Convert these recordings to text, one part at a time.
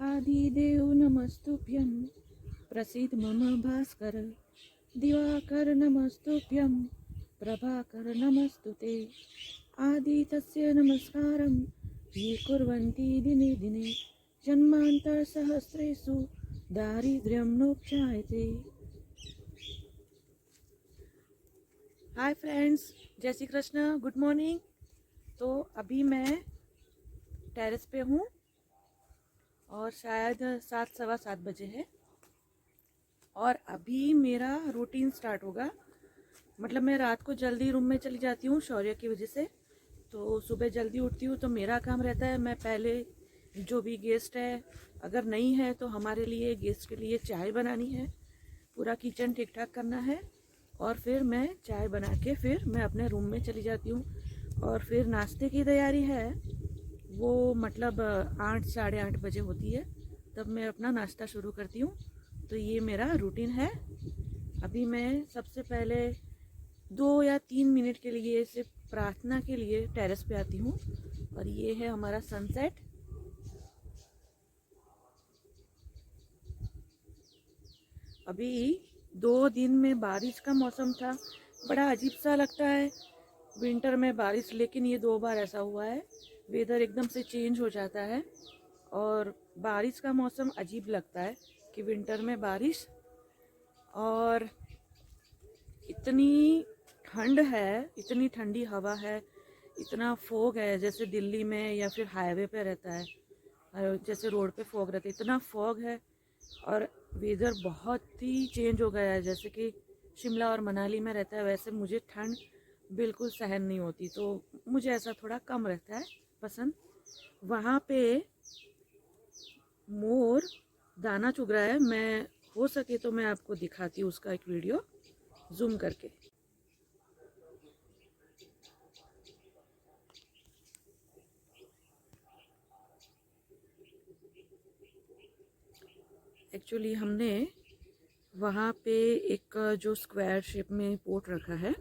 आदिदेव नमस्तुभ्यं प्रसीद मम भास्कर दिवाकर नमस्तुभ्यं प्रभाकर नमस्तुते आदितस्य नमस्कारं ये कुर्वन्ति दिने दिने जन्मान्तरसहस्रेषु दारिद्र्यं नोपजायते। हाय फ्रेंड्स, जय श्री कृष्ण, गुड मॉर्निंग। तो अभी मैं टेरेस पे हूँ और शायद 7 सवा 7 बजे है और अभी मेरा रूटीन स्टार्ट होगा। मतलब मैं रात को जल्दी रूम में चली जाती हूँ शौर्य की वजह से, तो सुबह जल्दी उठती हूँ। तो मेरा काम रहता है, मैं पहले जो भी गेस्ट है, अगर नहीं है तो हमारे लिए गेस्ट के लिए चाय बनानी है, पूरा किचन ठीक ठाक करना है और फिर मैं चाय बना के फिर मैं अपने रूम में चली जाती हूँ। और फिर नाश्ते की तैयारी है, वो मतलब 8 साढ़े 8 बजे होती है, तब मैं अपना नाश्ता शुरू करती हूँ। तो ये मेरा रूटीन है। अभी मैं सबसे पहले 2 या 3 मिनट के लिए सिर्फ प्रार्थना के लिए टेरेस पे आती हूँ और ये है हमारा सनसेट। अभी 2 दिन में बारिश का मौसम था, बड़ा अजीब सा लगता है विंटर में बारिश, लेकिन ये 2 बार ऐसा हुआ है। वेदर एकदम से चेंज हो जाता है और बारिश का मौसम अजीब लगता है कि विंटर में बारिश। और इतनी ठंड है, इतनी ठंडी हवा है, इतना फॉग है, जैसे दिल्ली में या फिर हाईवे पे रहता है, जैसे रोड पे फॉग रहता है, इतना फॉग है। और वेदर बहुत ही चेंज हो गया है, जैसे कि शिमला और मनाली में रहता है वैसे मुझे ठंड बिल्कुल सहन नहीं होती। तो मुझे ऐसा थोड़ा कम रहता है पसंद। वहाँ पे मोर दाना चुग रहा है, मैं हो सके तो मैं आपको दिखाती हूँ उसका एक वीडियो जूम करके। एक्चुअली हमने वहाँ पे एक जो स्क्वायर शेप में पोट रखा है,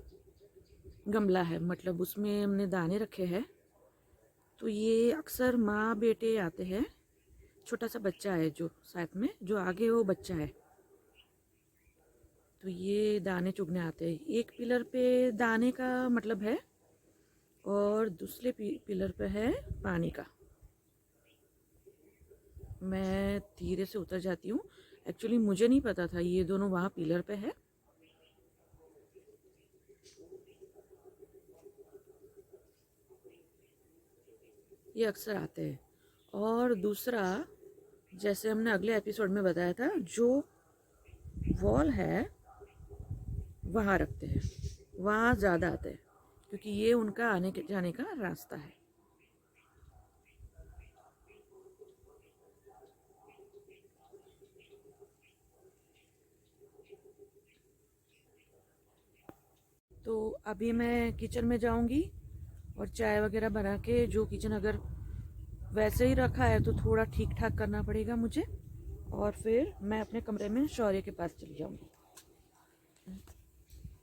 गमला है, मतलब उसमें हमने दाने रखे हैं। तो ये अक्सर माँ बेटे आते हैं, छोटा सा बच्चा है जो साथ में, जो आगे वो बच्चा है, तो ये दाने चुगने आते हैं। एक पिलर पे दाने का मतलब है और दूसरे पिलर पे है पानी का। मैं धीरे से उतर जाती हूँ, एक्चुअली मुझे नहीं पता था ये दोनों वहाँ पिलर पे है। ये अक्सर आते हैं। और दूसरा, जैसे हमने अगले एपिसोड में बताया था, जो वॉल है वहाँ रखते हैं, वहाँ ज़्यादा आते हैं क्योंकि ये उनका आने के जाने का रास्ता है। तो अभी मैं किचन में जाऊंगी और चाय वगैरह बना के, जो किचन अगर वैसे ही रखा है तो थोड़ा ठीक ठाक करना पड़ेगा मुझे, और फिर मैं अपने कमरे में शौर्य के पास चली जाऊंगी।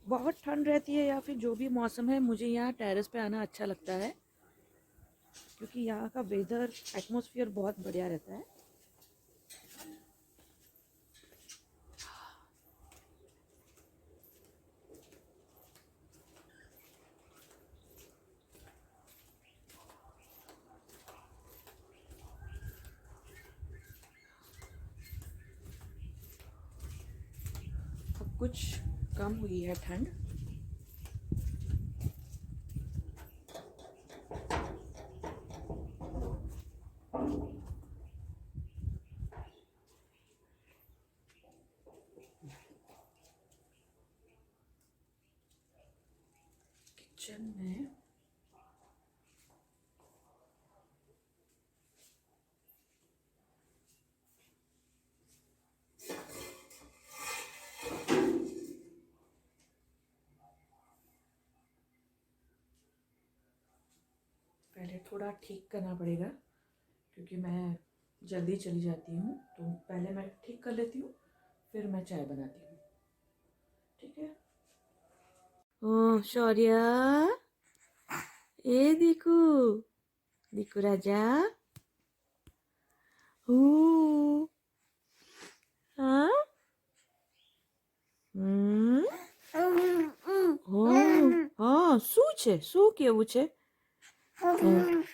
बहुत ठंड रहती है या फिर जो भी मौसम है, मुझे यहाँ टेरेस पे आना अच्छा लगता है क्योंकि यहाँ का वेदर एटमॉस्फेयर बहुत बढ़िया रहता है। अब कुछ कम हुई है ठंड। किचन में पहले थोड़ा ठीक करना पड़ेगा क्योंकि मैं जल्दी चली जाती हूँ, तो पहले मैं ठीक कर लेती हूँ, फिर मैं चाय बनाती हूँ। ठीक है। ओ शौर्य, ए दिकू, दिकू राजा, ओ શું છે? શું કેવું છે?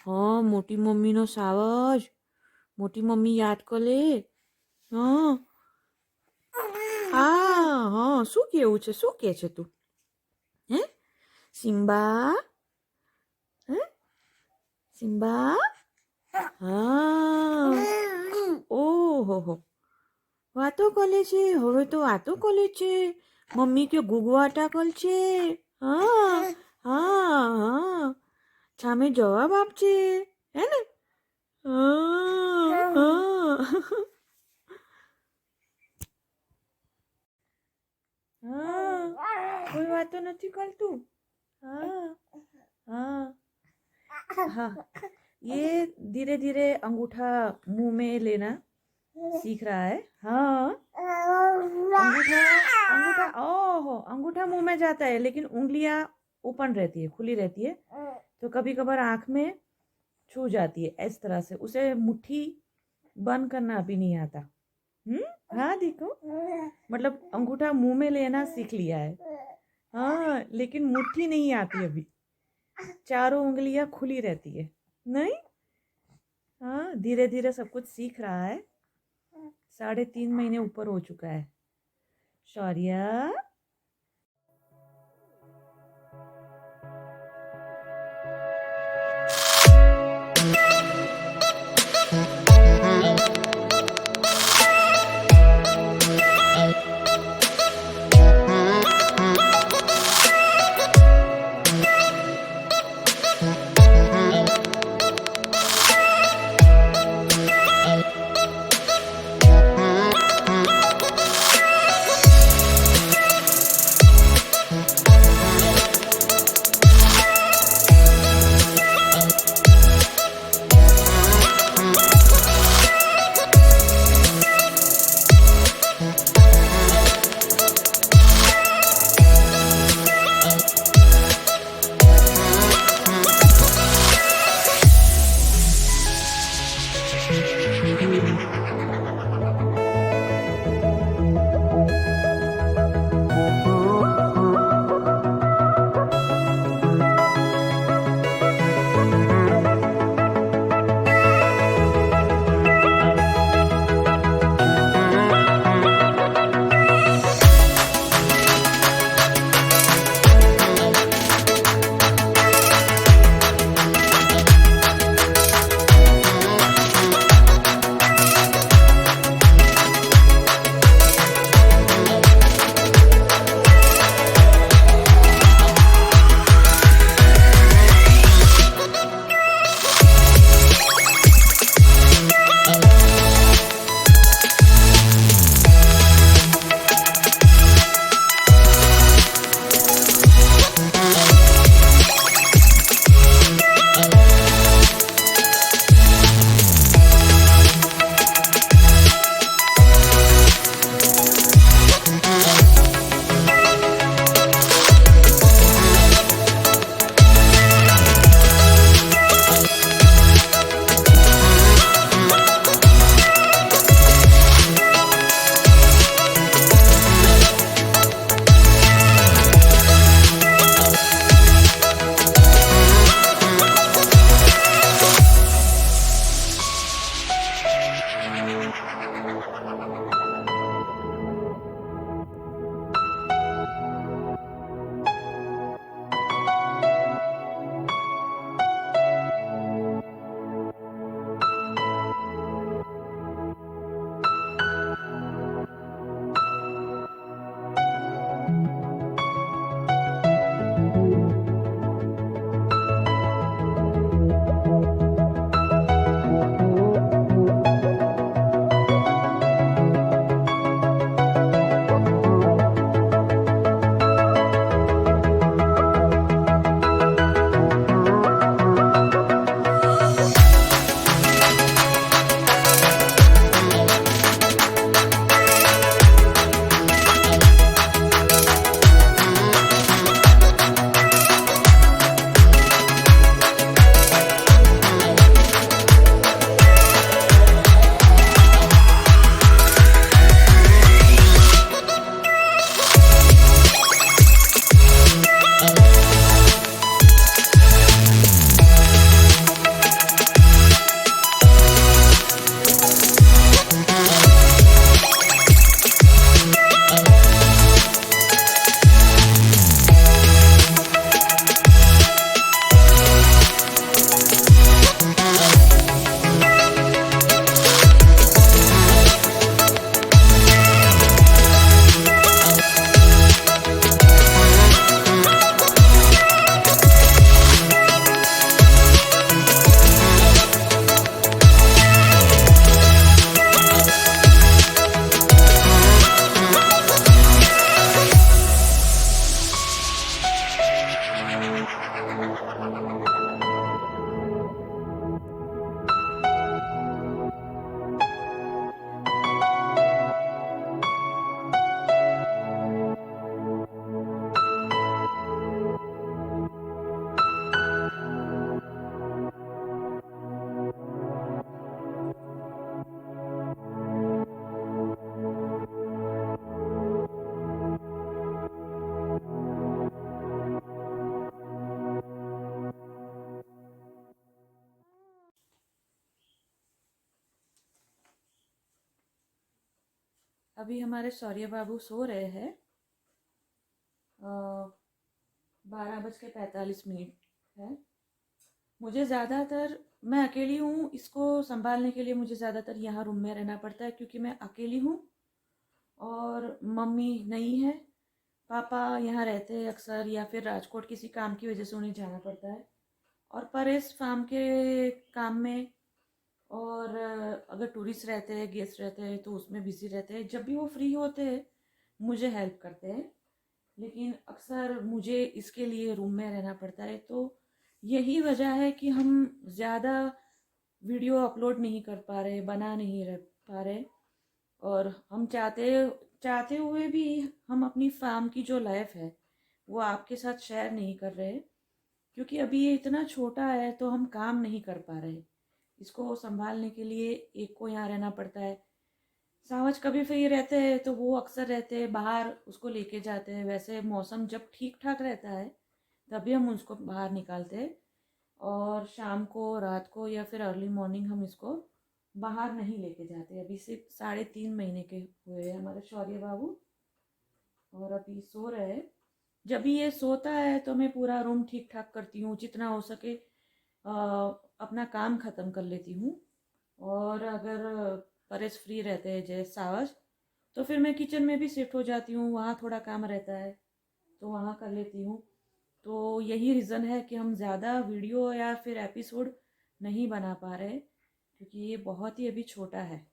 હા, મોટી મમ્મીનો સાવજ. મોટી મમ્મી યાદ કરે. હા હા, શું કેવું છે? શું કે છે તું? હે સિમ્બા? હે સિમ્બા? હા. ઓહો, વાતો કરે છે. હવે તો વાતો કરે છે. મમ્મી કે ગુગવાટા કર છે. હા હા, સામે જવાબ આપજે, હે ને? હા. કોઈ વાતો નથી કરતું. हाँ हाँ हाँ, ये धीरे धीरे अंगूठा मुंह में लेना सीख रहा है. हाँ, अंगूठा अंगूठा ओहो, अंगूठा मुंह में जाता है लेकिन उंगलियां ओपन रहती है, खुली रहती है. तो कभी कभार आंख में छू जाती है इस तरह से. उसे मुट्ठी बंद करना अभी नहीं आता. हाँ देखो, मतलब अंगूठा मुंह में लेना सीख लिया है. हाँ, लेकिन मुट्ठी नहीं आती अभी. चारों उंगलियां खुली रहती है. नहीं. हाँ, धीरे धीरे सब कुछ सीख रहा है. 3.5 महीने ऊपर हो चुका है. शौर्य. अभी हमारे शौर्य बाबू सो रहे हैं। 12:45 है। मुझे ज़्यादातर, मैं अकेली हूँ, इसको संभालने के लिए मुझे ज़्यादातर यहाँ रूम में रहना पड़ता है क्योंकि मैं अकेली हूँ और मम्मी नहीं है। पापा यहाँ रहते हैं अक्सर, या फिर राजकोट किसी काम की वजह से उन्हें जाना पड़ता है। और परेश फार्म के काम में, और अगर टूरिस्ट रहते हैं, गेस्ट रहते हैं तो उसमें बिजी रहते हैं। जब भी वो फ्री होते हैं मुझे हेल्प करते हैं, लेकिन अक्सर मुझे इसके लिए रूम में रहना पड़ता है। तो यही वजह है कि हम ज़्यादा वीडियो अपलोड नहीं कर पा रहे, बना नहीं रह पा रहे। और हम चाहते हुए भी हम अपनी फार्म की जो लाइफ है वो आपके साथ शेयर नहीं कर रहे, क्योंकि अभी ये इतना छोटा है तो हम काम नहीं कर पा रहे। इसको संभालने के लिए एक को यहाँ रहना पड़ता है। सावज कभी फ्री रहते हैं तो वो अक्सर रहते हैं बाहर, उसको लेके जाते हैं। वैसे मौसम जब ठीक ठाक रहता है तभी हम उसको बाहर निकालते हैं, और शाम को, रात को या फिर अर्ली मॉर्निंग हम इसको बाहर नहीं लेके जाते। अभी सिर्फ 3.5 महीने के हुए हैं हमारे शौर्य बाबू, और अभी सो रहे हैं। जब भी ये सोता है तो मैं पूरा रूम ठीक ठाक करती हूँ, जितना हो सके अपना काम ख़त्म कर लेती हूँ। और अगर परेश फ्री रहते हैं जैसे सावज, तो फिर मैं किचन में भी शिफ्ट हो जाती हूँ, वहाँ थोड़ा काम रहता है तो वहाँ कर लेती हूँ। तो यही रीज़न है कि हम ज़्यादा वीडियो या फिर एपिसोड नहीं बना पा रहे, क्योंकि ये बहुत ही अभी छोटा है।